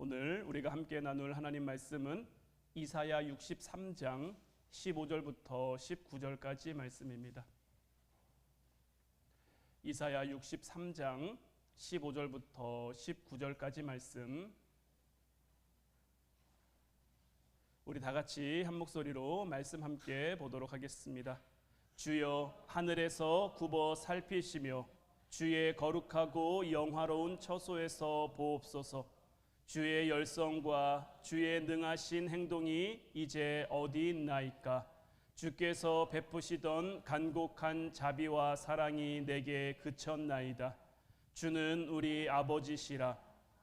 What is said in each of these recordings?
오늘 우리가 함께 나눌 하나님 말씀은 이사야 63장 15절부터 19절까지 말씀입니다. 이사야 63장 15절부터 19절까지 말씀, 우리 다 같이 한 목소리로 말씀 함께 보도록 하겠습니다. 주여, 하늘에서 굽어 살피시며 주의 거룩하고 영화로운 처소에서 보옵소서. 주의 열성과 주의 능하신 행동이 이제 어디 있나이까? 주께서 베푸시던 간곡한 자비와 사랑이 내게 그쳤나이다. 주는 우리 아버지시라.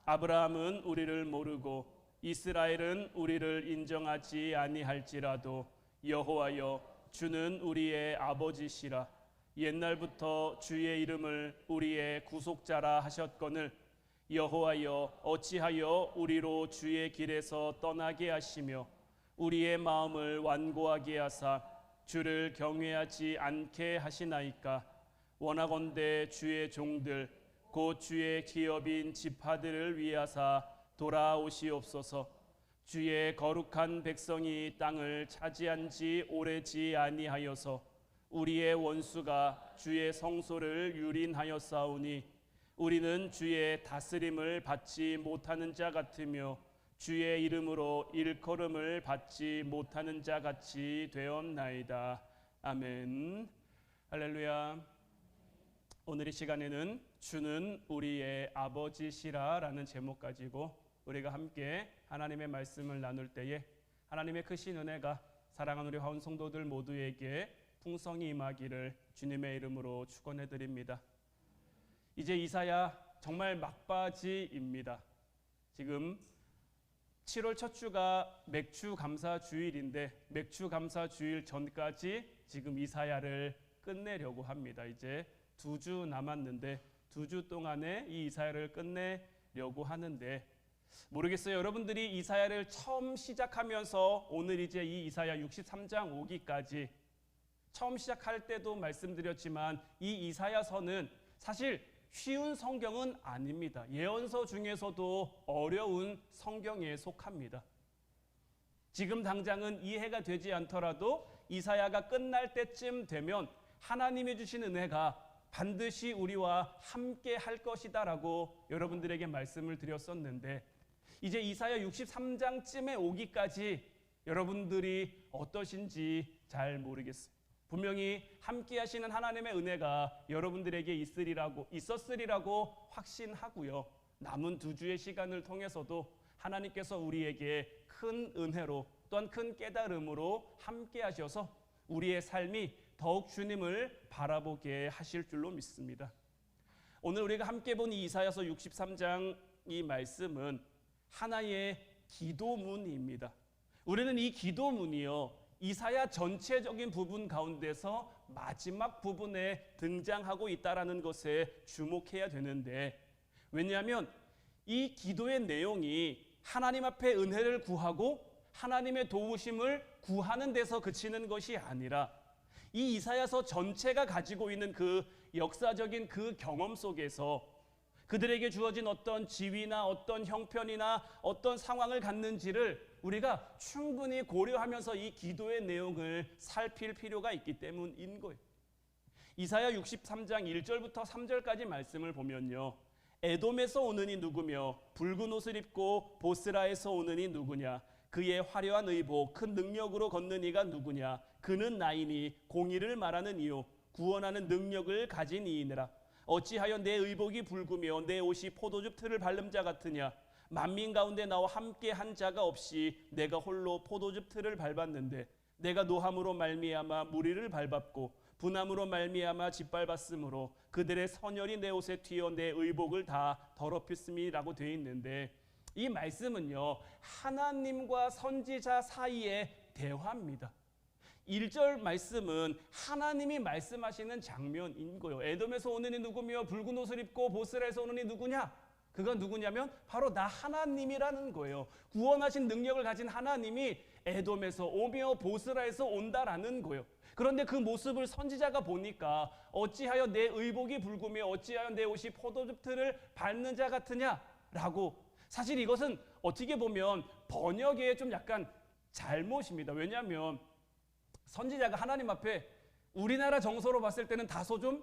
아브라함은 우리를 모르고 이스라엘은 우리를 인정하지 아니할지라도 여호와여, 주는 우리의 아버지시라. 옛날부터 주의 이름을 우리의 구속자라 하셨거늘 여호와여, 어찌하여 우리로 주의 길에서 떠나게 하시며 우리의 마음을 완고하게 하사 주를 경외하지 않게 하시나이까? 원하건대 주의 종들 곧 주의 기업인 지파들을 위하사 돌아오시옵소서. 주의 거룩한 백성이 땅을 차지한 지 오래지 아니하여서 우리의 원수가 주의 성소를 유린하였사오니 우리는 주의 다스림을 받지 못하는 자 같으며 주의 이름으로 일컬음을 받지 못하는 자 같이 되었나이다. 아멘. 할렐루야. 오늘 이 시간에는 주는 우리의 아버지시라 라는 제목 가지고 우리가 함께 하나님의 말씀을 나눌 때에 하나님의 크신 은혜가 사랑하는 우리 화운 성도들 모두에게 풍성히 임하기를 주님의 이름으로 축원해 드립니다. 이제 이사야 정말 막바지입니다. 지금 7월 첫 주가 맥주 감사 주일인데 맥주 감사 주일 전까지 지금 이사야를 끝내려고 합니다. 이제 2주 남았는데 2주 동안에 이 이사야를 끝내려고 하는데 모르겠어요. 여러분들이 이사야를 처음 시작하면서 오늘 이제 이 이사야 63장 오기까지 처음 시작할 때도 말씀드렸지만 이 이사야서는 사실 쉬운 성경은 아닙니다. 예언서 중에서도 어려운 성경에 속합니다. 지금 당장은 이해가 되지 않더라도 이사야가 끝날 때쯤 되면 하나님이 주신 은혜가 반드시 우리와 함께 할 것이다 라고 여러분들에게 말씀을 드렸었는데 이제 이사야 63장쯤에 오기까지 여러분들이 어떠신지 잘 모르겠어요. 분명히 함께 하시는 하나님의 은혜가 여러분들에게 있었으리라고 확신하고요. 남은 2주의 시간을 통해서도 하나님께서 우리에게 큰 은혜로 또한 큰 깨달음으로 함께 하셔서 우리의 삶이 더욱 주님을 바라보게 하실 줄로 믿습니다. 오늘 우리가 함께 본 이 이사야서 63장 이 말씀은 하나의 기도문입니다. 우리는 이 기도문이요, 이사야 전체적인 부분 가운데서 마지막 부분에 등장하고 있다는 것에 주목해야 되는데, 왜냐하면 이 기도의 내용이 하나님 앞에 은혜를 구하고 하나님의 도우심을 구하는 데서 그치는 것이 아니라 이 이사야서 전체가 가지고 있는 그 역사적인 그 경험 속에서 그들에게 주어진 어떤 지위나 어떤 형편이나 어떤 상황을 갖는지를 우리가 충분히 고려하면서 이 기도의 내용을 살필 필요가 있기 때문인 거예요. 이사야 63장 1절부터 3절까지 말씀을 보면요, 에돔에서 오는 이 누구며 붉은 옷을 입고 보스라에서 오는 이 누구냐? 그의 화려한 의복 큰 능력으로 걷는 이가 누구냐? 그는 나이니 공의를 말하는 이요 구원하는 능력을 가진 이이니라. 어찌하여 내 의복이 붉으며 내 옷이 포도즙 틀을 밟는 자 같으냐? 만민 가운데 나와 함께 한 자가 없이 내가 홀로 포도즙 틀을 밟았는데 내가 노함으로 말미암아 무리를 밟았고 분함으로 말미암아 짓밟았으므로 그들의 선열이 내 옷에 튀어 내 의복을 다 더럽혔음이라고 되어 있는데, 이 말씀은요, 하나님과 선지자 사이의 대화입니다. 1절 말씀은 하나님이 말씀하시는 장면인 거예요. 에돔에서 오는 이 누구며 붉은 옷을 입고 보스라에서 오는 이 누구냐? 그가 누구냐면 바로 나 하나님이라는 거예요. 구원하신 능력을 가진 하나님이 에돔에서 오며 보스라에서 온다라는 거예요. 그런데 그 모습을 선지자가 보니까 어찌하여 내 의복이 붉으며 어찌하여 내 옷이 포도즙 틀을 밟는 자 같으냐라고, 사실 이것은 어떻게 보면 번역에 좀 약간 잘못입니다. 왜냐하면 선지자가 하나님 앞에 우리나라 정서로 봤을 때는 다소 좀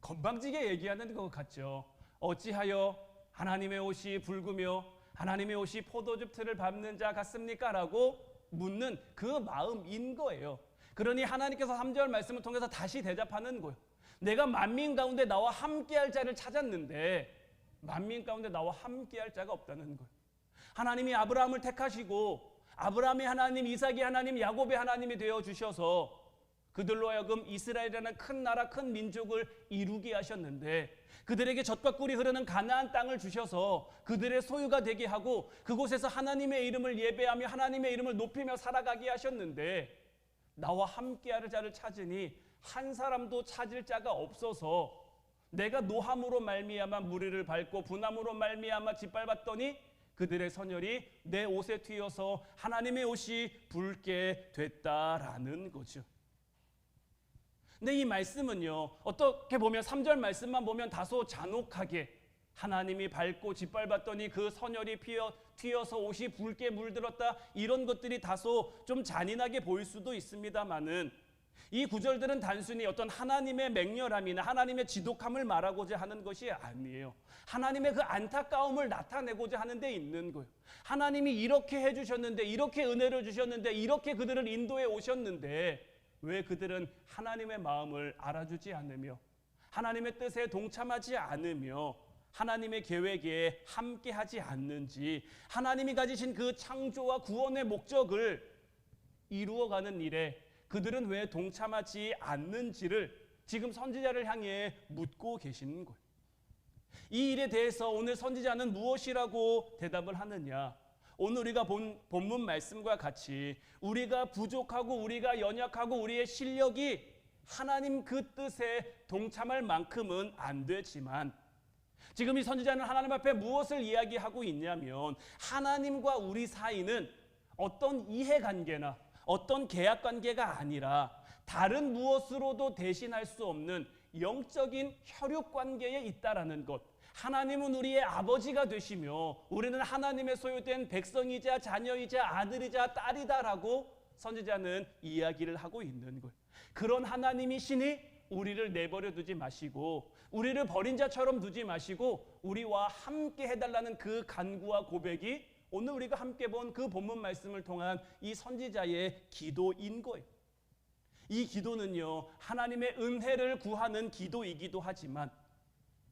건방지게 얘기하는 것 같죠. 어찌하여 하나님의 옷이 붉으며 하나님의 옷이 포도즙 틀을 밟는 자 같습니까? 라고 묻는 그 마음인 거예요. 그러니 하나님께서 3절 말씀을 통해서 다시 대답하는 거예요. 내가 만민 가운데 나와 함께할 자를 찾았는데 만민 가운데 나와 함께할 자가 없다는 거예요. 하나님이 아브라함을 택하시고 아브라함의 하나님, 이삭의 하나님, 야곱의 하나님이 되어 주셔서 그들로 하여금 이스라엘이라는 큰 나라, 큰 민족을 이루게 하셨는데 그들에게 젖과 꿀이 흐르는 가나안 땅을 주셔서 그들의 소유가 되게 하고 그곳에서 하나님의 이름을 예배하며 하나님의 이름을 높이며 살아가게 하셨는데 나와 함께할 자를 찾으니 한 사람도 찾을 자가 없어서 내가 노함으로 말미암아 무리를 밟고 분함으로 말미암아 짓밟았더니 그들의 선열이 내 옷에 튀어서 하나님의 옷이 붉게 됐다라는 거죠. 근데 이 말씀은요, 어떻게 보면 3절 말씀만 보면 다소 잔혹하게 하나님이 밟고 짓밟았더니 그 선열이 튀어서 옷이 붉게 물들었다, 이런 것들이 다소 좀 잔인하게 보일 수도 있습니다만은 이 구절들은 단순히 어떤 하나님의 맹렬함이나 하나님의 지독함을 말하고자 하는 것이 아니에요. 하나님의 그 안타까움을 나타내고자 하는 데 있는 거예요. 하나님이 이렇게 해주셨는데, 이렇게 은혜를 주셨는데, 이렇게 그들을 인도해 오셨는데 왜 그들은 하나님의 마음을 알아주지 않으며 하나님의 뜻에 동참하지 않으며 하나님의 계획에 함께하지 않는지, 하나님이 가지신 그 창조와 구원의 목적을 이루어가는 일에 그들은 왜 동참하지 않는지를 지금 선지자를 향해 묻고 계시는 거예요. 이 일에 대해서 오늘 선지자는 무엇이라고 대답을 하느냐? 오늘 우리가 본 본문 말씀과 같이 우리가 부족하고 우리가 연약하고 우리의 실력이 하나님 그 뜻에 동참할 만큼은 안 되지만 지금 이 선지자는 하나님 앞에 무엇을 이야기하고 있냐면 하나님과 우리 사이는 어떤 이해관계나 어떤 계약관계가 아니라 다른 무엇으로도 대신할 수 없는 영적인 혈육관계에 있다라는 것. 하나님은 우리의 아버지가 되시며 우리는 하나님의 소유된 백성이자 자녀이자 아들이자 딸이다라고 선지자는 이야기를 하고 있는 거예요. 그런 하나님이시니 우리를 내버려 두지 마시고 우리를 버린 자처럼 두지 마시고 우리와 함께 해달라는 그 간구와 고백이 오늘 우리가 함께 본 그 본문 말씀을 통한 이 선지자의 기도인 거예요. 이 기도는요, 하나님의 은혜를 구하는 기도이기도 하지만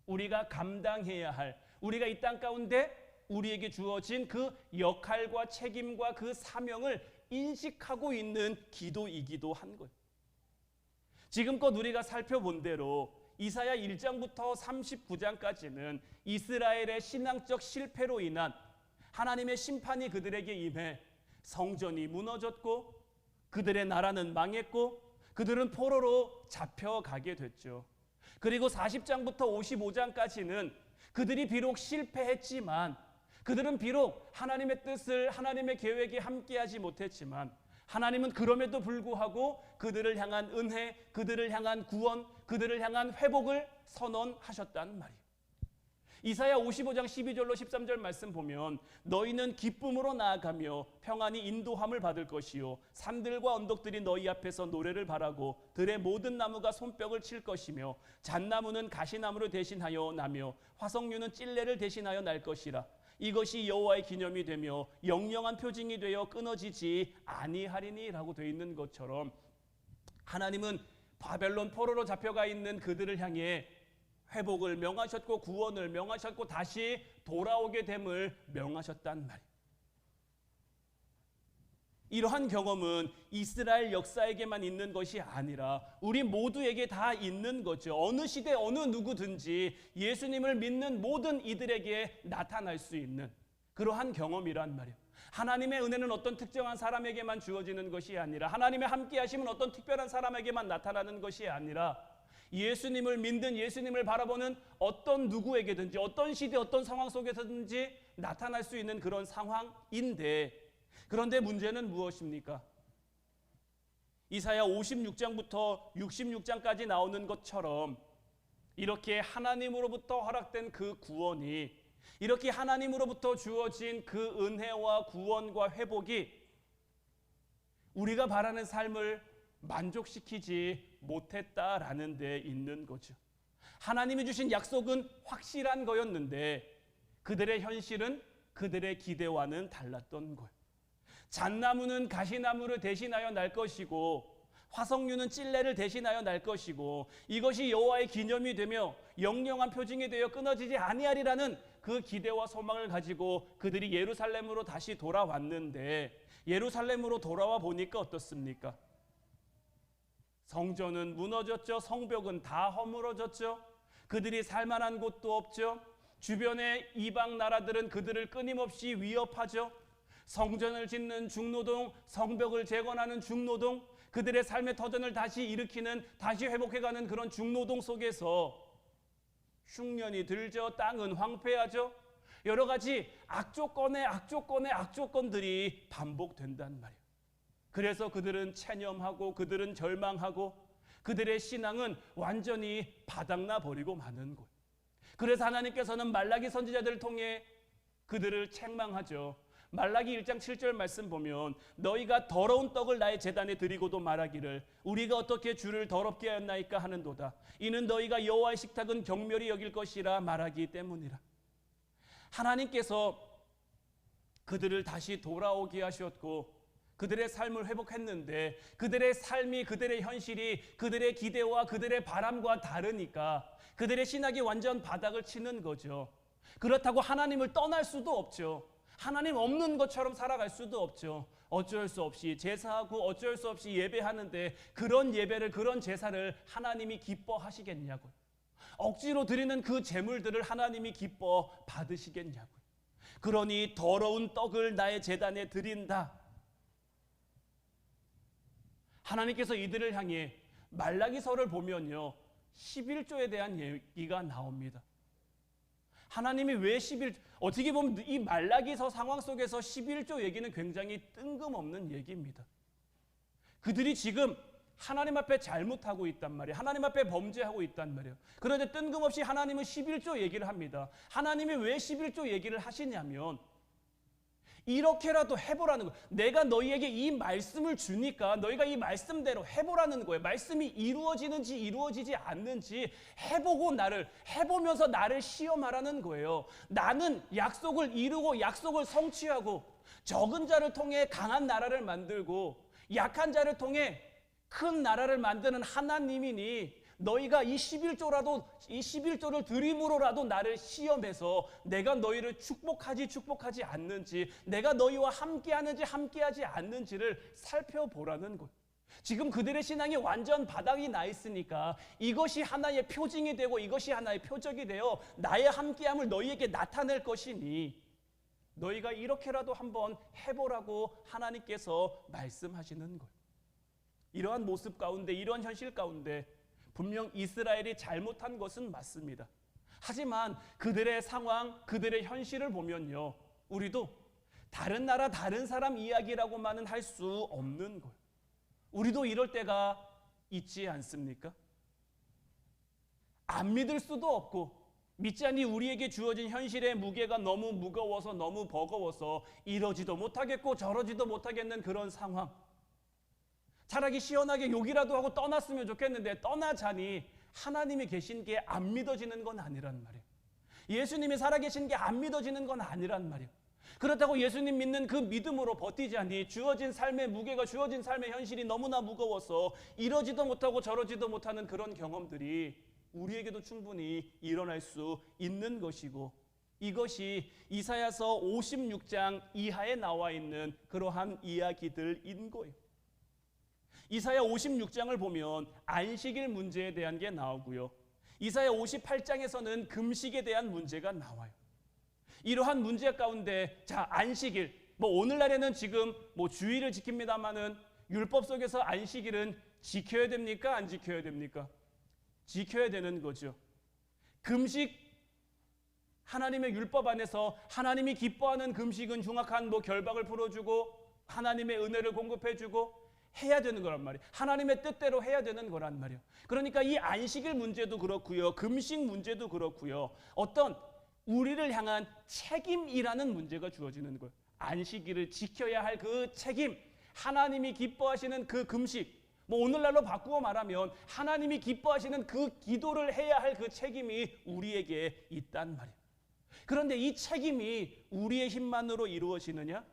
우리가 감당해야 할, 우리가 이 땅 가운데 우리에게 주어진 그 역할과 책임과 그 사명을 인식하고 있는 기도이기도 한 거예요. 지금껏 우리가 살펴본 대로 이사야 1장부터 39장까지는 이스라엘의 신앙적 실패로 인한 하나님의 심판이 그들에게 임해 성전이 무너졌고 그들의 나라는 망했고 그들은 포로로 잡혀가게 됐죠. 그리고 40장부터 55장까지는 그들이 비록 실패했지만 그들은 비록 하나님의 뜻을 하나님의 계획에 함께하지 못했지만 하나님은 그럼에도 불구하고 그들을 향한 은혜, 그들을 향한 구원, 그들을 향한 회복을 선언하셨단 말이에요. 이사야 55장 12절로 13절 말씀 보면 너희는 기쁨으로 나아가며 평안히 인도함을 받을 것이요 산들과 언덕들이 너희 앞에서 노래를 바라고 들의 모든 나무가 손뼉을 칠 것이며 잣나무는 가시나무를 대신하여 나며 화석류는 찔레를 대신하여 날 것이라. 이것이 여호와의 기념이 되며 영영한 표징이 되어 끊어지지 아니하리니라고 되어 있는 것처럼 하나님은 바벨론 포로로 잡혀가 있는 그들을 향해 회복을 명하셨고 구원을 명하셨고 다시 돌아오게 됨을 명하셨단 말이에요. 이러한 경험은 이스라엘 역사에게만 있는 것이 아니라 우리 모두에게 다 있는 거죠. 어느 시대 어느 누구든지 예수님을 믿는 모든 이들에게 나타날 수 있는 그러한 경험이란 말이에요. 하나님의 은혜는 어떤 특정한 사람에게만 주어지는 것이 아니라 하나님의 함께 하심은 어떤 특별한 사람에게만 나타나는 것이 아니라 예수님을 믿는 예수님을 바라보는 어떤 누구에게든지 어떤 시대 어떤 상황 속에서든지 나타날 수 있는 그런 상황인데 그런데 문제는 무엇입니까? 이사야 56장부터 66장까지 나오는 것처럼 이렇게 하나님으로부터 허락된 그 구원이 이렇게 하나님으로부터 주어진 그 은혜와 구원과 회복이 우리가 바라는 삶을 만족시키지 못했다라는 데 있는 거죠. 하나님이 주신 약속은 확실한 거였는데 그들의 현실은 그들의 기대와는 달랐던 거예요. 잣나무는 가시나무를 대신하여 날 것이고 화석류는 찔레를 대신하여 날 것이고 이것이 여호와의 기념이 되며 영영한 표징이 되어 끊어지지 아니하리라는 그 기대와 소망을 가지고 그들이 예루살렘으로 다시 돌아왔는데 예루살렘으로 돌아와 보니까 어떻습니까? 성전은 무너졌죠. 성벽은 다 허물어졌죠. 그들이 살만한 곳도 없죠. 주변의 이방 나라들은 그들을 끊임없이 위협하죠. 성전을 짓는 중노동, 성벽을 재건하는 중노동, 그들의 삶의 터전을 다시 일으키는, 다시 회복해가는 그런 중노동 속에서 흉년이 들죠. 땅은 황폐하죠. 여러 가지 악조건들이 반복된단 말이에요. 그래서 그들은 체념하고 그들은 절망하고 그들의 신앙은 완전히 바닥나 버리고 마는 거예요. 그래서 하나님께서는 말라기 선지자들을 통해 그들을 책망하죠. 말라기 1장 7절 말씀 보면 너희가 더러운 떡을 나의 제단에 드리고도 말하기를 우리가 어떻게 주를 더럽게 하였나이까 하는도다. 이는 너희가 여호와의 식탁은 경멸히 여길 것이라 말하기 때문이라. 하나님께서 그들을 다시 돌아오게 하셨고 그들의 삶을 회복했는데 그들의 삶이, 그들의 현실이 그들의 기대와 그들의 바람과 다르니까 그들의 신학이 완전 바닥을 치는 거죠. 그렇다고 하나님을 떠날 수도 없죠. 하나님 없는 것처럼 살아갈 수도 없죠. 어쩔 수 없이 제사하고 어쩔 수 없이 예배하는데 그런 예배를, 그런 제사를 하나님이 기뻐하시겠냐고요. 억지로 드리는 그 제물들을 하나님이 기뻐 받으시겠냐고요. 그러니 더러운 떡을 나의 제단에 드린다. 하나님께서 이들을 향해 말라기서를 보면요 11조에 대한 얘기가 나옵니다. 하나님이 왜 어떻게 보면 이 말라기서 상황 속에서 11조 얘기는 굉장히 뜬금없는 얘기입니다. 그들이 지금 하나님 앞에 잘못하고 있단 말이에요. 하나님 앞에 범죄하고 있단 말이에요. 그런데 뜬금없이 하나님은 11조 얘기를 합니다. 하나님이 왜 11조 얘기를 하시냐면 이렇게라도 해보라는 거예요. 내가 너희에게 이 말씀을 주니까 너희가 이 말씀대로 해보라는 거예요. 말씀이 이루어지는지 이루어지지 않는지 해보면서 나를 시험하라는 거예요. 나는 약속을 이루고 약속을 성취하고 적은 자를 통해 강한 나라를 만들고 약한 자를 통해 큰 나라를 만드는 하나님이니 너희가 이 11조를 드림으로라도 나를 시험해서 내가 너희를 축복하지 않는지, 내가 너희와 함께하는지 함께하지 않는지를 살펴보라는 거예요. 지금 그들의 신앙이 완전 바닥이 나 있으니까 이것이 하나의 표징이 되고 이것이 하나의 표적이 되어 나의 함께함을 너희에게 나타낼 것이니 너희가 이렇게라도 한번 해보라고 하나님께서 말씀하시는 거예요. 이러한 모습 가운데, 이러한 현실 가운데 분명 이스라엘이 잘못한 것은 맞습니다. 하지만 그들의 상황, 그들의 현실을 보면요 우리도 다른 나라, 다른 사람 이야기라고만은 할 수 없는 거예요. 우리도 이럴 때가 있지 않습니까? 안 믿을 수도 없고 믿지 않니 우리에게 주어진 현실의 무게가 너무 무거워서 너무 버거워서 이러지도 못하겠고 저러지도 못하겠는 그런 상황. 차라리 시원하게 욕이라도 하고 떠났으면 좋겠는데 떠나자니 하나님이 계신 게 안 믿어지는 건 아니란 말이에요. 예수님이 살아계신 게 안 믿어지는 건 아니란 말이에요. 그렇다고 예수님 믿는 그 믿음으로 버티자니 주어진 삶의 무게가, 주어진 삶의 현실이 너무나 무거워서 이러지도 못하고 저러지도 못하는 그런 경험들이 우리에게도 충분히 일어날 수 있는 것이고 이것이 이사야서 56장 이하에 나와 있는 그러한 이야기들인 거예요. 이사야 56장을 보면 안식일 문제에 대한 게 나오고요. 이사야 58장에서는 금식에 대한 문제가 나와요. 이러한 문제 가운데 자 안식일 오늘날에는 지금 주의를 지킵니다마는 율법 속에서 안식일은 지켜야 됩니까? 안 지켜야 됩니까? 지켜야 되는 거죠. 금식 하나님의 율법 안에서 하나님이 기뻐하는 금식은 흉악한 결박을 풀어주고 하나님의 은혜를 공급해주고 해야 되는 거란 말이에요. 하나님의 뜻대로 해야 되는 거란 말이에요. 그러니까 이 안식일 문제도 그렇고요. 금식 문제도 그렇고요. 어떤 우리를 향한 책임이라는 문제가 주어지는 거예요. 안식일을 지켜야 할 그 책임, 하나님이 기뻐하시는 그 금식, 오늘날로 바꾸어 말하면 하나님이 기뻐하시는 그 기도를 해야 할 그 책임이 우리에게 있단 말이에요. 그런데 이 책임이 우리의 힘만으로 이루어지느냐?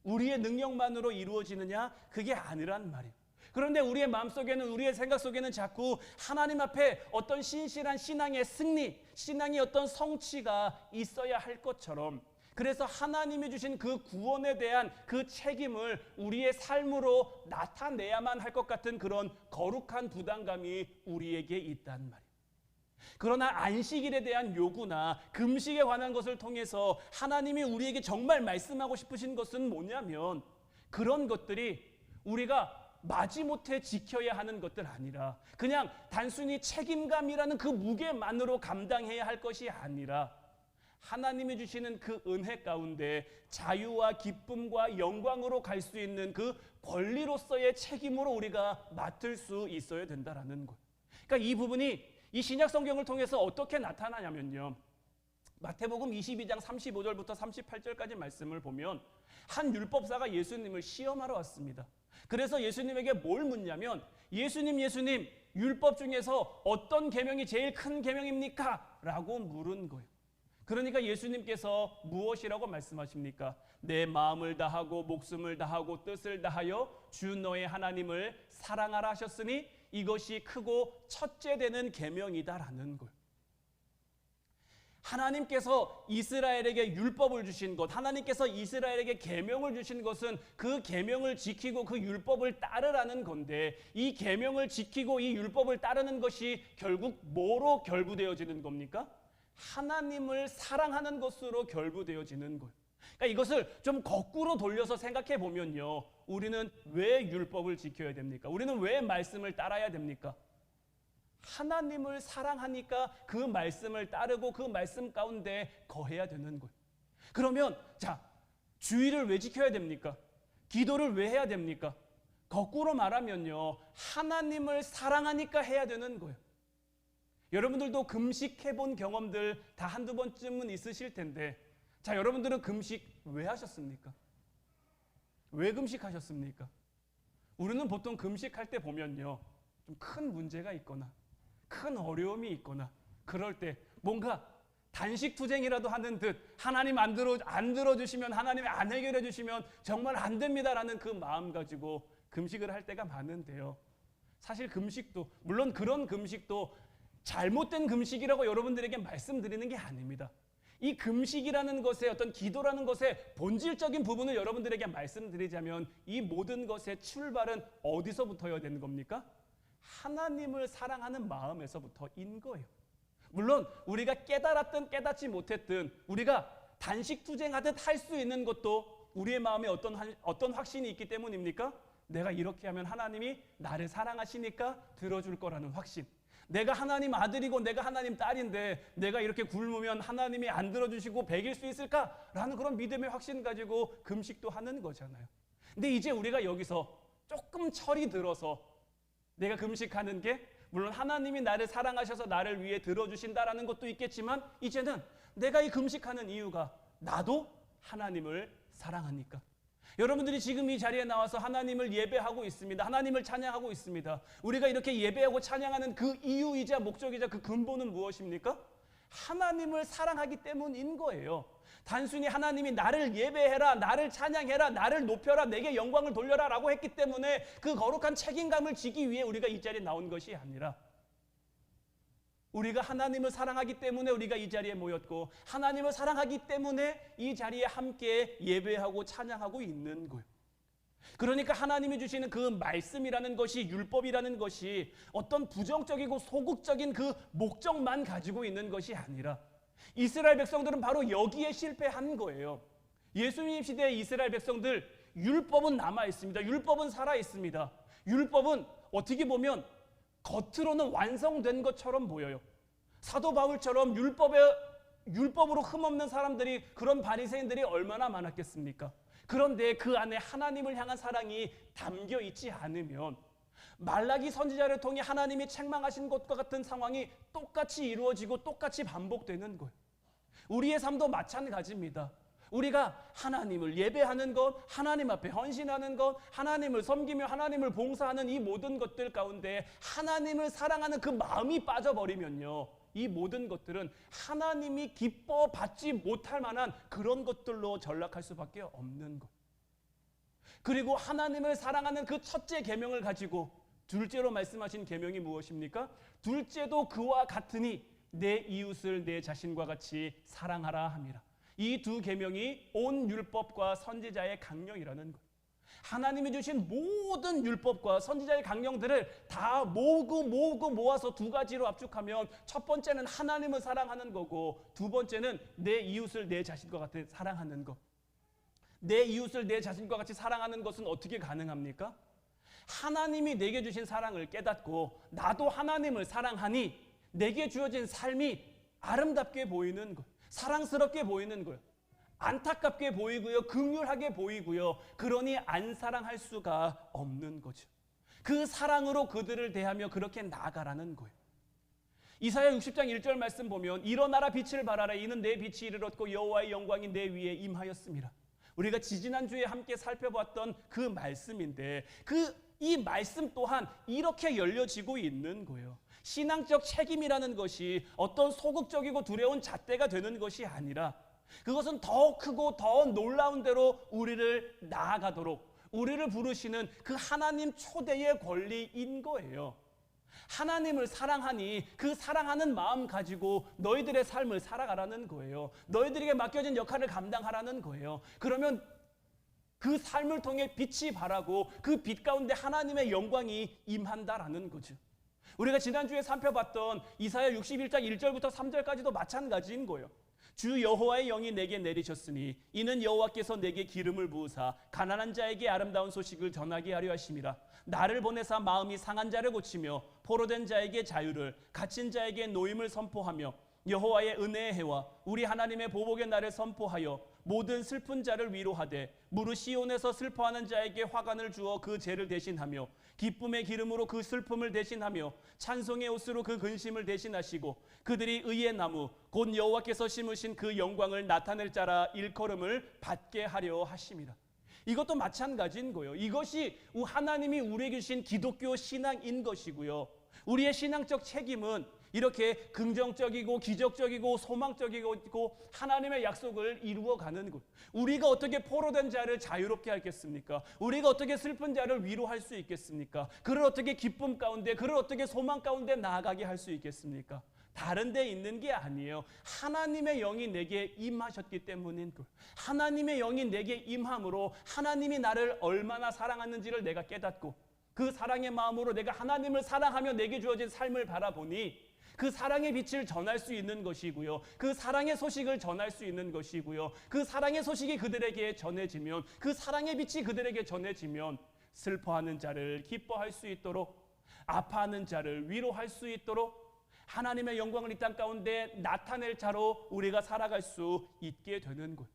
우리의 능력만으로 이루어지느냐? 그게 아니란 말이에요. 그런데 우리의 마음속에는, 우리의 생각 속에는 자꾸 하나님 앞에 어떤 신실한 신앙의 승리, 신앙의 어떤 성취가 있어야 할 것처럼, 그래서 하나님이 주신 그 구원에 대한 그 책임을 우리의 삶으로 나타내야만 할 것 같은 그런 거룩한 부담감이 우리에게 있단 말이에요. 그러나 안식일에 대한 요구나 금식에 관한 것을 통해서 하나님이 우리에게 정말 말씀하고 싶으신 것은 뭐냐면, 그런 것들이 우리가 마지못해 지켜야 하는 것들 아니라 그냥 단순히 책임감이라는 그 무게만으로 감당해야 할 것이 아니라 하나님이 주시는 그 은혜 가운데 자유와 기쁨과 영광으로 갈 수 있는 그 권리로서의 책임으로 우리가 맡을 수 있어야 된다라는 거예요. 그러니까 이 부분이 이 신약 성경을 통해서 어떻게 나타나냐면요, 마태복음 22장 35절부터 38절까지 말씀을 보면 한 율법사가 예수님을 시험하러 왔습니다. 그래서 예수님에게 뭘 묻냐면, 예수님 율법 중에서 어떤 계명이 제일 큰 계명입니까? 라고 물은 거예요. 그러니까 예수님께서 무엇이라고 말씀하십니까? 내 마음을 다하고 목숨을 다하고 뜻을 다하여 주 너의 하나님을 사랑하라 하셨으니 이것이 크고 첫째 되는 계명이다라는 거예요. 하나님께서 이스라엘에게 율법을 주신 것, 하나님께서 이스라엘에게 계명을 주신 것은 그 계명을 지키고 그 율법을 따르라는 건데, 이 계명을 지키고 이 율법을 따르는 것이 결국 뭐로 결부되어지는 겁니까? 하나님을 사랑하는 것으로 결부되어지는 거예요. 그러니까 이것을 좀 거꾸로 돌려서 생각해 보면요, 우리는 왜 율법을 지켜야 됩니까? 우리는 왜 말씀을 따라야 됩니까? 하나님을 사랑하니까 그 말씀을 따르고 그 말씀 가운데 거해야 되는 거예요. 그러면 주의를 왜 지켜야 됩니까? 기도를 왜 해야 됩니까? 거꾸로 말하면요, 하나님을 사랑하니까 해야 되는 거예요. 여러분들도 금식해 본 경험들 다 한두 번쯤은 있으실 텐데, 여러분들은 금식 왜 하셨습니까? 왜 금식하셨습니까? 우리는 보통 금식할 때 보면요, 좀 큰 문제가 있거나 큰 어려움이 있거나 그럴 때 뭔가 단식투쟁이라도 하는 듯, 하나님 안 들어주시면, 하나님이 안 해결해 주시면 정말 안 됩니다라는 그 마음 가지고 금식을 할 때가 많은데요, 사실 금식도, 물론 그런 금식도 잘못된 금식이라고 여러분들에게 말씀드리는 게 아닙니다. 이 금식이라는 것의 어떤 기도라는 것의 본질적인 부분을 여러분들에게 말씀드리자면, 이 모든 것의 출발은 어디서부터여야 되는 겁니까? 하나님을 사랑하는 마음에서부터인 거예요. 물론 우리가 깨달았든 깨닫지 못했든 우리가 단식투쟁하듯 할 수 있는 것도 우리의 마음에 어떤 확신이 있기 때문입니까? 내가 이렇게 하면 하나님이 나를 사랑하시니까 들어줄 거라는 확신. 내가 하나님 아들이고 내가 하나님 딸인데 내가 이렇게 굶으면 하나님이 안 들어주시고 배길 수 있을까라는 그런 믿음의 확신 가지고 금식도 하는 거잖아요. 근데 이제 우리가 여기서 조금 철이 들어서 내가 금식하는 게, 물론 하나님이 나를 사랑하셔서 나를 위해 들어주신다라는 것도 있겠지만, 이제는 내가 이 금식하는 이유가 나도 하나님을 사랑하니까. 여러분들이 지금 이 자리에 나와서 하나님을 예배하고 있습니다. 하나님을 찬양하고 있습니다. 우리가 이렇게 예배하고 찬양하는 그 이유이자 목적이자 그 근본은 무엇입니까? 하나님을 사랑하기 때문인 거예요. 단순히 하나님이 나를 예배해라, 나를 찬양해라, 나를 높여라, 내게 영광을 돌려라 라고 했기 때문에 그 거룩한 책임감을 지기 위해 우리가 이 자리에 나온 것이 아니라, 우리가 하나님을 사랑하기 때문에 우리가 이 자리에 모였고, 하나님을 사랑하기 때문에 이 자리에 함께 예배하고 찬양하고 있는 거예요. 그러니까 하나님이 주시는 그 말씀이라는 것이, 율법이라는 것이 어떤 부정적이고 소극적인 그 목적만 가지고 있는 것이 아니라, 이스라엘 백성들은 바로 여기에 실패한 거예요. 예수님 시대의 이스라엘 백성들, 율법은 남아 있습니다. 율법은 살아 있습니다. 율법은 어떻게 보면 겉으로는 완성된 것처럼 보여요. 사도 바울처럼 율법으로 흠없는 사람들이, 그런 바리새인들이 얼마나 많았겠습니까? 그런데 그 안에 하나님을 향한 사랑이 담겨 있지 않으면 말라기 선지자를 통해 하나님이 책망하신 것과 같은 상황이 똑같이 이루어지고 똑같이 반복되는 거예요. 우리의 삶도 마찬가지입니다. 우리가 하나님을 예배하는 것, 하나님 앞에 헌신하는 것, 하나님을 섬기며 하나님을 봉사하는 이 모든 것들 가운데 하나님을 사랑하는 그 마음이 빠져버리면요, 이 모든 것들은 하나님이 기뻐 받지 못할 만한 그런 것들로 전락할 수밖에 없는 것. 그리고 하나님을 사랑하는 그 첫째 계명을 가지고 둘째로 말씀하신 계명이 무엇입니까? 둘째도 그와 같으니 내 이웃을 내 자신과 같이 사랑하라 함이라. 이 두 계명이 온 율법과 선지자의 강령이라는 것. 하나님이 주신 모든 율법과 선지자의 강령들을 다 모으고 모아서 두 가지로 압축하면 첫 번째는 하나님을 사랑하는 거고, 두 번째는 내 이웃을 내 자신과 같이 사랑하는 것. 내 이웃을 내 자신과 같이 사랑하는 것은 어떻게 가능합니까? 하나님이 내게 주신 사랑을 깨닫고 나도 하나님을 사랑하니 내게 주어진 삶이 아름답게 보이는 것, 사랑스럽게 보이는 거예요. 안타깝게 보이고요, 긍휼하게 보이고요. 그러니 안 사랑할 수가 없는 거죠. 그 사랑으로 그들을 대하며 그렇게 나아가라는 거예요. 이사야 60장 1절 말씀 보면 일어나라 빛을 발하라 이는 내 빛이 이르렀고 여호와의 영광이 내 위에 임하였음이라. 우리가 지지난주에 함께 살펴봤던 그 말씀인데 이 말씀 또한 이렇게 열려지고 있는 거예요. 신앙적 책임이라는 것이 어떤 소극적이고 두려운 잣대가 되는 것이 아니라 그것은 더 크고 더 놀라운 대로 우리를 나아가도록 우리를 부르시는 그 하나님 초대의 권리인 거예요. 하나님을 사랑하니 그 사랑하는 마음 가지고 너희들의 삶을 살아가라는 거예요. 너희들에게 맡겨진 역할을 감당하라는 거예요. 그러면 그 삶을 통해 빛이 발하고 그 빛 가운데 하나님의 영광이 임한다라는 거죠. 우리가 지난주에 살펴봤던 이사야 61장 1절부터 3절까지도 마찬가지인 거예요. 주 여호와의 영이 내게 내리셨으니 이는 여호와께서 내게 기름을 부으사 가난한 자에게 아름다운 소식을 전하게 하려 하심이라. 나를 보내사 마음이 상한 자를 고치며 포로된 자에게 자유를, 갇힌 자에게 노임을 선포하며 여호와의 은혜의 해와 우리 하나님의 보복의 날을 선포하여 모든 슬픈 자를 위로하되 무릇 시온에서 슬퍼하는 자에게 화관을 주어 그 죄를 대신하며 기쁨의 기름으로 그 슬픔을 대신하며 찬송의 옷으로 그 근심을 대신하시고 그들이 의의 나무 곧 여호와께서 심으신 그 영광을 나타낼 자라 일컬음을 받게 하려 하심이라. 이것도 마찬가지인 거예요. 이것이 하나님이 우리에게 주신 기독교 신앙인 것이고요. 우리의 신앙적 책임은 이렇게 긍정적이고 기적적이고 소망적이고 하나님의 약속을 이루어가는 것. 우리가 어떻게 포로된 자를 자유롭게 하겠습니까? 우리가 어떻게 슬픈 자를 위로할 수 있겠습니까? 그를 어떻게 기쁨 가운데, 그를 어떻게 소망 가운데 나아가게 할 수 있겠습니까? 다른 데 있는 게 아니에요. 하나님의 영이 내게 임하셨기 때문인 것. 하나님의 영이 내게 임함으로 하나님이 나를 얼마나 사랑하는지를 내가 깨닫고 그 사랑의 마음으로 내가 하나님을 사랑하며 내게 주어진 삶을 바라보니 그 사랑의 빛을 전할 수 있는 것이고요. 그 사랑의 소식을 전할 수 있는 것이고요. 그 사랑의 소식이 그들에게 전해지면, 그 사랑의 빛이 그들에게 전해지면 슬퍼하는 자를 기뻐할 수 있도록, 아파하는 자를 위로할 수 있도록 하나님의 영광을 이 땅 가운데 나타낼 자로 우리가 살아갈 수 있게 되는 것.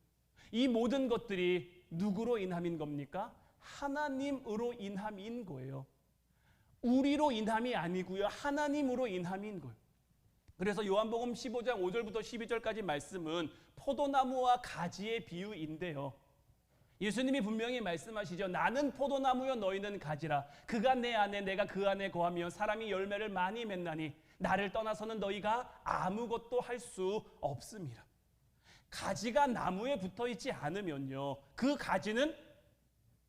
이 모든 것들이 누구로 인함인 겁니까? 하나님으로 인함인 거예요. 우리로 인함이 아니고요. 하나님으로 인함인 거예요. 그래서 요한복음 15장 5절부터 12절까지 말씀은 포도나무와 가지의 비유인데요. 예수님이 분명히 말씀하시죠. 나는 포도나무요 너희는 가지라. 그가 내 안에 내가 그 안에 거하며 사람이 열매를 많이 맺나니 나를 떠나서는 너희가 아무것도 할 수 없습니다. 가지가 나무에 붙어 있지 않으면요, 그 가지는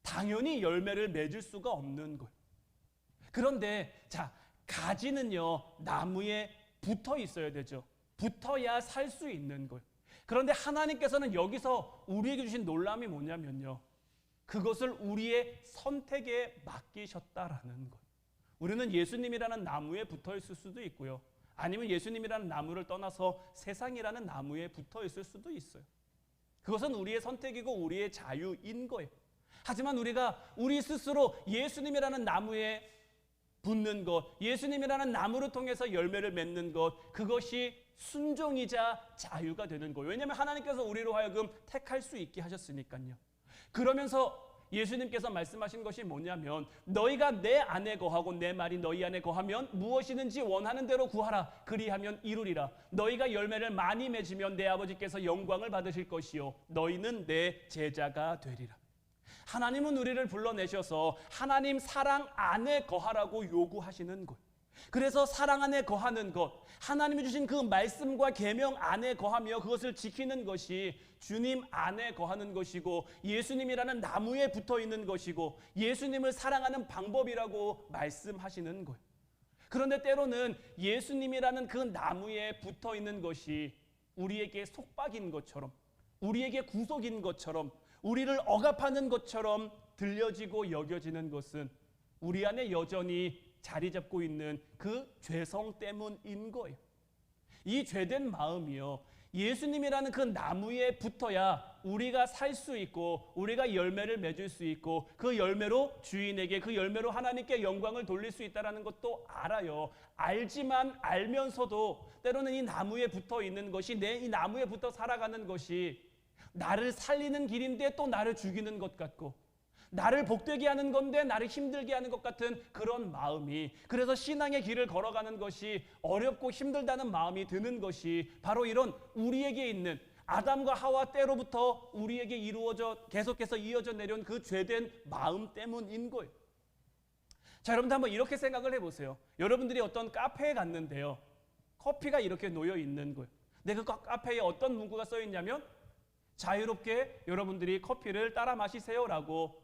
당연히 열매를 맺을 수가 없는 거예요. 그런데 가지는요 나무에 붙어 있어야 되죠. 붙어야 살 수 있는 거예요. 그런데 하나님께서는 여기서 우리에게 주신 놀람이 뭐냐면요, 그것을 우리의 선택에 맡기셨다라는 거예요. 우리는 예수님이라는 나무에 붙어 있을 수도 있고요, 아니면 예수님이라는 나무를 떠나서 세상이라는 나무에 붙어 있을 수도 있어요. 그것은 우리의 선택이고 우리의 자유인 거예요. 하지만 우리가 우리 스스로 예수님이라는 나무에 붙는 것, 예수님이라는 나무를 통해서 열매를 맺는 것, 그것이 순종이자 자유가 되는 거예요. 왜냐하면 하나님께서 우리로 하여금 택할 수 있게 하셨으니까요. 그러면서 예수님께서 말씀하신 것이 뭐냐면 너희가 내 안에 거하고 내 말이 너희 안에 거하면 무엇이든지 원하는 대로 구하라. 그리하면 이루리라. 너희가 열매를 많이 맺으면 내 아버지께서 영광을 받으실 것이요 너희는 내 제자가 되리라. 하나님은 우리를 불러내셔서 하나님 사랑 안에 거하라고 요구하시는 것. 그래서 사랑 안에 거하는 것, 하나님이 주신 그 말씀과 계명 안에 거하며 그것을 지키는 것이 주님 안에 거하는 것이고 예수님이라는 나무에 붙어 있는 것이고 예수님을 사랑하는 방법이라고 말씀하시는 거예요. 그런데 때로는 예수님이라는 그 나무에 붙어 있는 것이 우리에게 속박인 것처럼, 우리에게 구속인 것처럼, 우리를 억압하는 것처럼 들려지고 여겨지는 것은 우리 안에 여전히 자리 잡고 있는 그 죄성 때문인 거예요. 이 죄된 마음이요, 예수님이라는 그 나무에 붙어야 우리가 살 수 있고 우리가 열매를 맺을 수 있고 그 열매로 주인에게, 그 열매로 하나님께 영광을 돌릴 수 있다는 것도 알아요. 알지만 알면서도 때로는 이 나무에 붙어 있는 것이, 내 이 나무에 붙어 살아가는 것이 나를 살리는 길인데 또 나를 죽이는 것 같고 나를 복되게 하는 건데 나를 힘들게 하는 것 같은 그런 마음이, 그래서 신앙의 길을 걸어가는 것이 어렵고 힘들다는 마음이 드는 것이 바로 이런 우리에게 있는 아담과 하와 때로부터 우리에게 이루어져 계속해서 이어져 내려온 그 죄된 마음 때문인 거예요. 자, 여러분들 한번 이렇게 생각을 해보세요. 여러분들이 어떤 카페에 갔는데요, 커피가 이렇게 놓여 있는 거예요. 근데 그 카페에 어떤 문구가 써 있냐면 자유롭게 여러분들이 커피를 따라 마시세요라고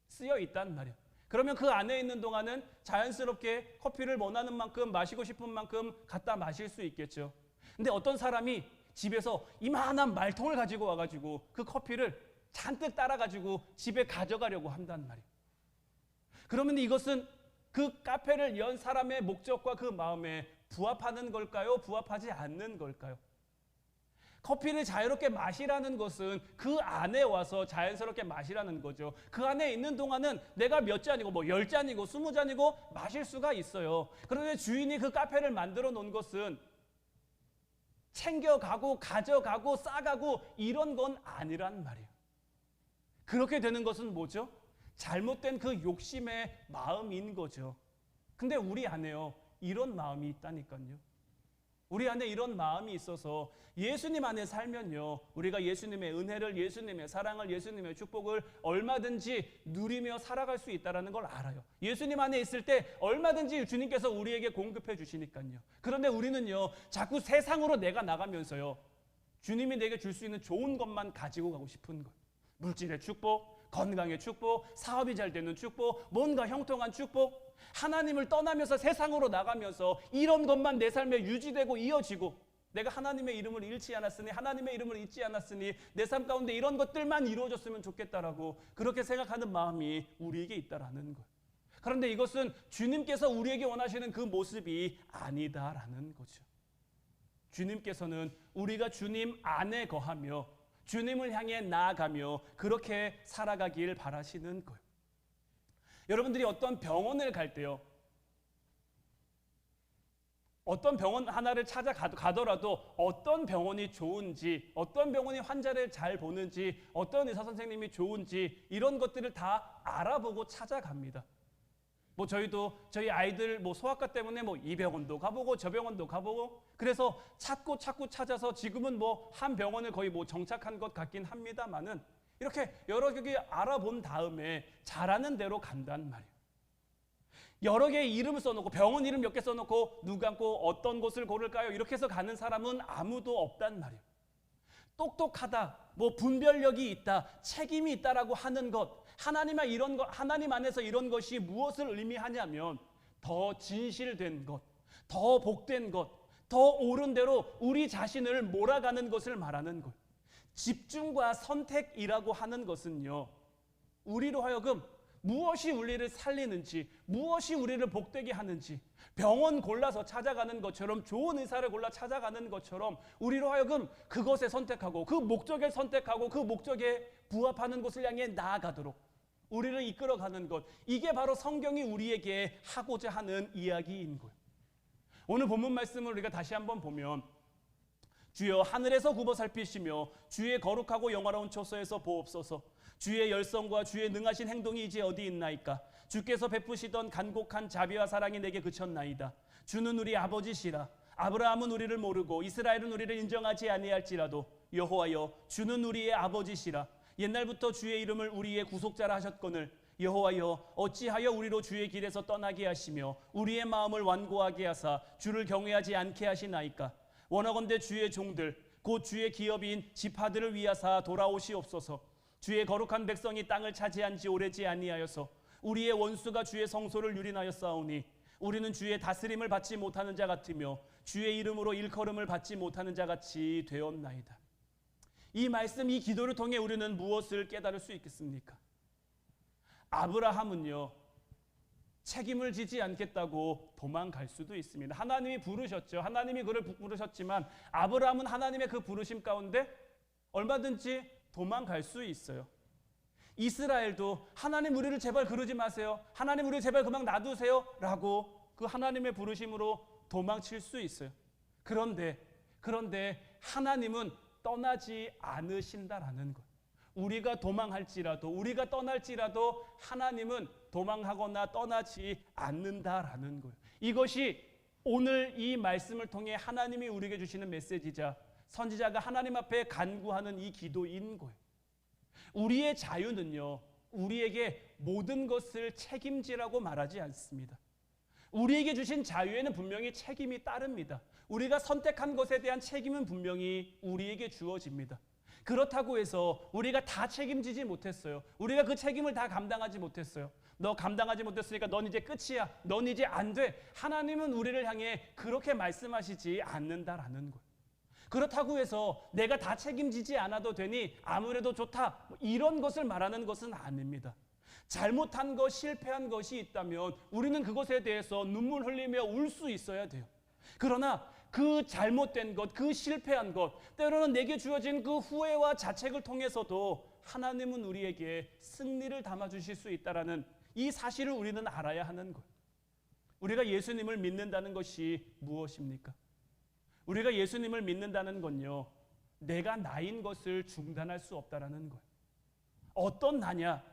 쓰여 있단 말이에요. 그러면 그 안에 있는 동안은 자연스럽게 커피를 원하는 만큼 마시고 싶은 만큼 갖다 마실 수 있겠죠. 근데 어떤 사람이 집에서 이만한 말통을 가지고 와가지고 그 커피를 잔뜩 따라가지고 집에 가져가려고 한단 말이에요. 그러면 이것은 그 카페를 연 사람의 목적과 그 마음에 부합하는 걸까요? 부합하지 않는 걸까요? 커피를 자유롭게 마시라는 것은 그 안에 와서 자연스럽게 마시라는 거죠. 그 안에 있는 동안은 내가 몇 잔이고 뭐 10잔이고 20잔이고 마실 수가 있어요. 그런데 주인이 그 카페를 만들어 놓은 것은 챙겨가고 가져가고 싸가고 이런 건 아니란 말이에요. 그렇게 되는 것은 뭐죠? 잘못된 그 욕심의 마음인 거죠. 근데 우리 안에요, 이런 마음이 있다니까요. 우리 안에 이런 마음이 있어서 예수님 안에 살면요, 우리가 예수님의 은혜를, 예수님의 사랑을, 예수님의 축복을 얼마든지 누리며 살아갈 수 있다는 걸 알아요. 예수님 안에 있을 때 얼마든지 주님께서 우리에게 공급해 주시니까요. 그런데 우리는요, 자꾸 세상으로 내가 나가면서요, 주님이 내게 줄 수 있는 좋은 것만 가지고 가고 싶은 거예요. 물질의 축복, 건강의 축복, 사업이 잘 되는 축복, 뭔가 형통한 축복, 하나님을 떠나면서 세상으로 나가면서 이런 것만 내 삶에 유지되고 이어지고, 내가 하나님의 이름을 잃지 않았으니, 하나님의 이름을 잊지 않았으니 내 삶 가운데 이런 것들만 이루어졌으면 좋겠다라고 그렇게 생각하는 마음이 우리에게 있다라는 거예요. 그런데 이것은 주님께서 우리에게 원하시는 그 모습이 아니다라는 거죠. 주님께서는 우리가 주님 안에 거하며 주님을 향해 나아가며 그렇게 살아가길 바라시는 거예요. 여러분들이 어떤 병원을 갈 때요, 어떤 병원 하나를 찾아가더라도 어떤 병원이 좋은지, 어떤 병원이 환자를 잘 보는지, 어떤 의사 선생님이 좋은지 이런 것들을 다 알아보고 찾아갑니다. 뭐 저희도 저희 아이들 뭐 소아과 때문에 뭐 이 병원도 가보고 저 병원도 가보고, 그래서 찾고 찾아서 지금은 뭐 한 병원을 거의 뭐 정착한 것 같긴 합니다만은 이렇게 여러 개 알아본 다음에 잘하는 대로 간단 말이에요. 여러 개의 이름을 써놓고 병원 이름 몇 개 써놓고 눈 감고 어떤 곳을 고를까요? 이렇게 해서 가는 사람은 아무도 없단 말이에요. 똑똑하다, 뭐 분별력이 있다, 책임이 있다라고 하는 것, 하나님 안에서 이런 것이 무엇을 의미하냐면 더 진실된 것, 더 복된 것, 더 옳은 대로 우리 자신을 몰아가는 것을 말하는 것. 집중과 선택이라고 하는 것은요, 우리로 하여금 무엇이 우리를 살리는지, 무엇이 우리를 복되게 하는지, 병원 골라서 찾아가는 것처럼, 좋은 의사를 골라 찾아가는 것처럼 우리로 하여금 그것에 선택하고 그 목적에 선택하고 그 목적에 부합하는 곳을 향해 나아가도록 우리를 이끌어가는 것, 이게 바로 성경이 우리에게 하고자 하는 이야기인 거예요. 오늘 본문 말씀을 우리가 다시 한번 보면, 주여 하늘에서 굽어 살피시며 주의 거룩하고 영화로운 처소에서 보옵소서. 주의 열성과 주의 능하신 행동이 이제 어디 있나이까? 주께서 베푸시던 간곡한 자비와 사랑이 내게 그쳤나이다. 주는 우리 아버지시라. 아브라함은 우리를 모르고 이스라엘은 우리를 인정하지 아니할지라도 여호와여, 주는 우리의 아버지시라. 옛날부터 주의 이름을 우리의 구속자라 하셨거늘 여호와여, 어찌하여 우리로 주의 길에서 떠나게 하시며 우리의 마음을 완고하게 하사 주를 경외하지 않게 하시나이까? 원하건대 주의 종들 곧 주의 기업인 지파들을 위하사 돌아오시옵소서. 주의 거룩한 백성이 땅을 차지한 지 오래지 아니하여서 우리의 원수가 주의 성소를 유린하여 싸우니 우리는 주의 다스림을 받지 못하는 자 같으며 주의 이름으로 일컬음을 받지 못하는 자 같이 되었나이다. 이 말씀, 이 기도를 통해 우리는 무엇을 깨달을 수 있겠습니까? 아브라함은요, 책임을 지지 않겠다고 도망갈 수도 있습니다. 하나님이 부르셨죠. 하나님이 그를 부르셨지만 아브라함은 하나님의 그 부르심 가운데 얼마든지 도망갈 수 있어요. 이스라엘도 하나님 우리를 제발 그러지 마세요. 하나님 우리를 제발 그만 놔두세요 라고 그 하나님의 부르심으로 도망칠 수 있어요. 그런데 하나님은 떠나지 않으신다라는 것. 우리가 도망할지라도, 우리가 떠날지라도 하나님은 도망하거나 떠나지 않는다라는 거예요. 이것이 오늘 이 말씀을 통해 하나님이 우리에게 주시는 메시지자 선지자가 하나님 앞에 간구하는 이 기도인 거예요. 우리의 자유는요, 우리에게 모든 것을 책임지라고 말하지 않습니다. 우리에게 주신 자유에는 분명히 책임이 따릅니다. 우리가 선택한 것에 대한 책임은 분명히 우리에게 주어집니다. 그렇다고 해서 우리가 다 책임지지 못했어요. 우리가 그 책임을 다 감당하지 못했어요. 너 감당하지 못했으니까 넌 이제 끝이야. 넌 이제 안 돼. 하나님은 우리를 향해 그렇게 말씀하시지 않는다라는 거예요. 그렇다고 해서 내가 다 책임지지 않아도 되니 아무래도 좋다, 이런 것을 말하는 것은 아닙니다. 잘못한 것, 실패한 것이 있다면 우리는 그것에 대해서 눈물 흘리며 울 수 있어야 돼요. 그러나 그 잘못된 것, 그 실패한 것, 때로는 내게 주어진 그 후회와 자책을 통해서도 하나님은 우리에게 승리를 담아주실 수 있다는 이 사실을 우리는 알아야 하는 거예요. 우리가 예수님을 믿는다는 것이 무엇입니까? 우리가 예수님을 믿는다는 건요, 내가 나인 것을 중단할 수 없다라는 거예요. 어떤 나냐?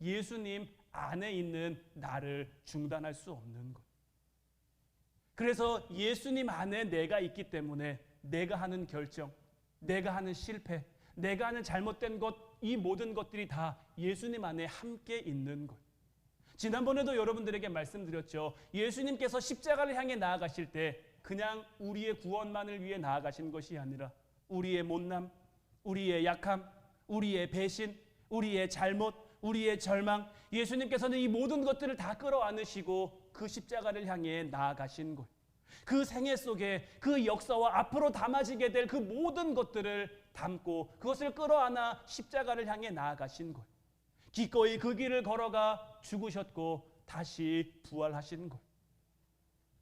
예수님 안에 있는 나를 중단할 수 없는 거예요. 그래서 예수님 안에 내가 있기 때문에 내가 하는 결정, 내가 하는 실패, 내가 하는 잘못된 것, 이 모든 것들이 다 예수님 안에 함께 있는 거예요. 지난번에도 여러분들에게 말씀드렸죠. 예수님께서 십자가를 향해 나아가실 때 그냥 우리의 구원만을 위해 나아가신 것이 아니라 우리의 못남, 우리의 약함, 우리의 배신, 우리의 잘못, 우리의 절망, 예수님께서는 이 모든 것들을 다 끌어안으시고 그 십자가를 향해 나아가신 거예요. 그 생애 속에 그 역사와 앞으로 담아지게 될 그 모든 것들을 담고 그것을 끌어안아 십자가를 향해 나아가신 거예요. 기꺼이 그 길을 걸어가 죽으셨고 다시 부활하신 거예요.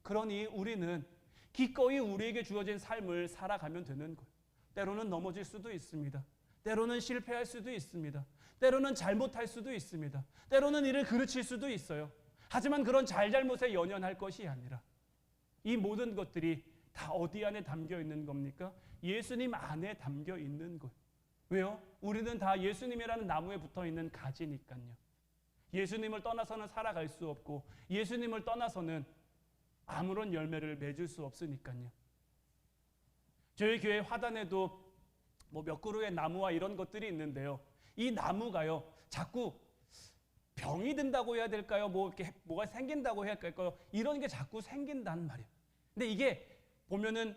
그러니 우리는 기꺼이 우리에게 주어진 삶을 살아가면 되는 거예요. 때로는 넘어질 수도 있습니다. 때로는 실패할 수도 있습니다. 때로는 잘못할 수도 있습니다. 때로는 이를 그르칠 수도 있어요. 하지만 그런 잘잘못에 연연할 것이 아니라 이 모든 것들이 다 어디 안에 담겨 있는 겁니까? 예수님 안에 담겨 있는 거예요. 왜요? 우리는 다 예수님이라는 나무에 붙어 있는 가지니까요. 예수님을 떠나서는 살아갈 수 없고 예수님을 떠나서는 아무런 열매를 맺을 수 없으니까요. 저희 교회 화단에도 몇 그루의 나무와 이런 것들이 있는데요. 이 나무가요, 자꾸 병이 든다고 해야 될까요? 이렇게 뭐가 생긴다고 해야 할까요? 이런 게 자꾸 생긴단 말이에요. 근데 이게 보면은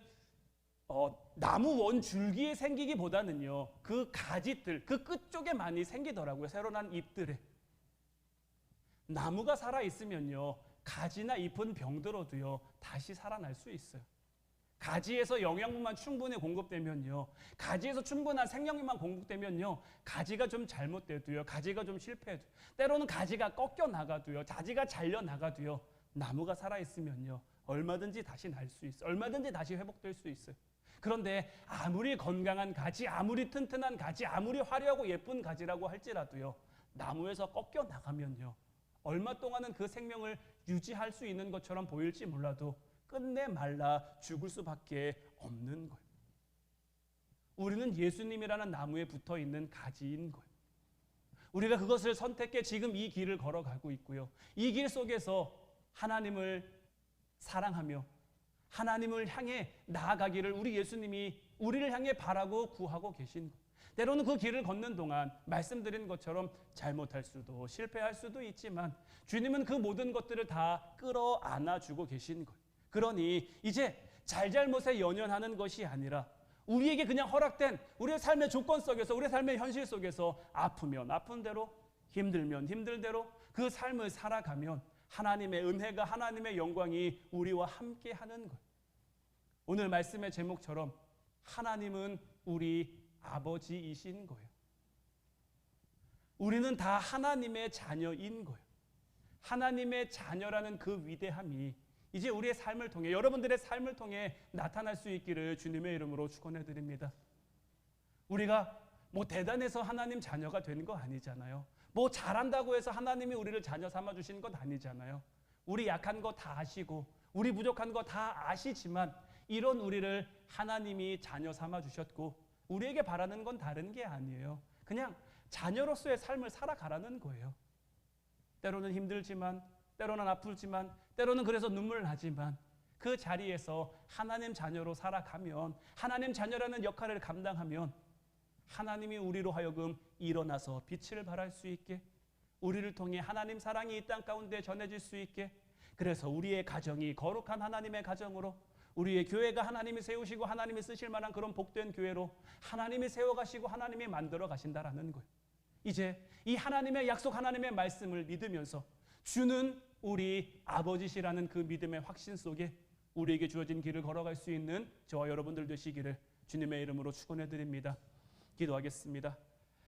나무 원 줄기에 생기기보다는요, 그 가지들, 그 끝 쪽에 많이 생기더라고요. 새로 난 잎들에. 나무가 살아 있으면요, 가지나 잎은 병들어도요 다시 살아날 수 있어요. 가지에서 영양분만 충분히 공급되면요, 가지에서 충분한 생명력만 공급되면요, 가지가 좀 잘못돼도요, 가지가 좀 실패해도, 때로는 가지가 꺾여 나가도요, 가지가 잘려 나가도요, 나무가 살아 있으면요 얼마든지 다시 날 수 있어요. 얼마든지 다시 회복될 수 있어요. 그런데 아무리 건강한 가지, 아무리 튼튼한 가지, 아무리 화려하고 예쁜 가지라고 할지라도요, 나무에서 꺾여 나가면요, 얼마 동안은 그 생명을 유지할 수 있는 것처럼 보일지 몰라도 끝내 말라 죽을 수밖에 없는 거예요. 우리는 예수님이라는 나무에 붙어 있는 가지인 거예요. 우리가 그것을 선택해 지금 이 길을 걸어가고 있고요. 이 길 속에서 하나님을 사랑하며 하나님을 향해 나아가기를 우리 예수님이 우리를 향해 바라고 구하고 계신 것. 때로는 그 길을 걷는 동안 말씀드린 것처럼 잘못할 수도 실패할 수도 있지만 주님은 그 모든 것들을 다 끌어안아주고 계신 것. 그러니 이제 잘잘못에 연연하는 것이 아니라 우리에게 그냥 허락된 우리의 삶의 조건 속에서 우리의 삶의 현실 속에서 아프면 아픈 대로 힘들면 힘들 대로 그 삶을 살아가면 하나님의 은혜가 하나님의 영광이 우리와 함께 하는 것. 오늘 말씀의 제목처럼 하나님은 우리 아버지이신 거예요. 우리는 다 하나님의 자녀인 거예요. 하나님의 자녀라는 그 위대함이 이제 우리의 삶을 통해 여러분들의 삶을 통해 나타날 수 있기를 주님의 이름으로 축원해 드립니다. 우리가 뭐 대단해서 하나님 자녀가 된 거 아니잖아요. 뭐 잘한다고 해서 하나님이 우리를 자녀 삼아 주신 것 아니잖아요. 우리 약한 거 다 아시고 우리 부족한 거 다 아시지만 이런 우리를 하나님이 자녀 삼아 주셨고 우리에게 바라는 건 다른 게 아니에요. 그냥 자녀로서의 삶을 살아가라는 거예요. 때로는 힘들지만 때로는 아프지만 때로는 그래서 눈물 나지만 그 자리에서 하나님 자녀로 살아가면 하나님 자녀라는 역할을 감당하면 하나님이 우리로 하여금 일어나서 빛을 발할 수 있게 우리를 통해 하나님 사랑이 이 땅 가운데 전해질 수 있게 그래서 우리의 가정이 거룩한 하나님의 가정으로 우리의 교회가 하나님이 세우시고 하나님이 쓰실 만한 그런 복된 교회로 하나님이 세워가시고 하나님이 만들어 가신다라는 거예요. 이제 이 하나님의 약속 하나님의 말씀을 믿으면서 주는 우리 아버지시라는 그 믿음의 확신 속에 우리에게 주어진 길을 걸어갈 수 있는 저와 여러분들 되시기를 주님의 이름으로 축원해 드립니다. 기도하겠습니다.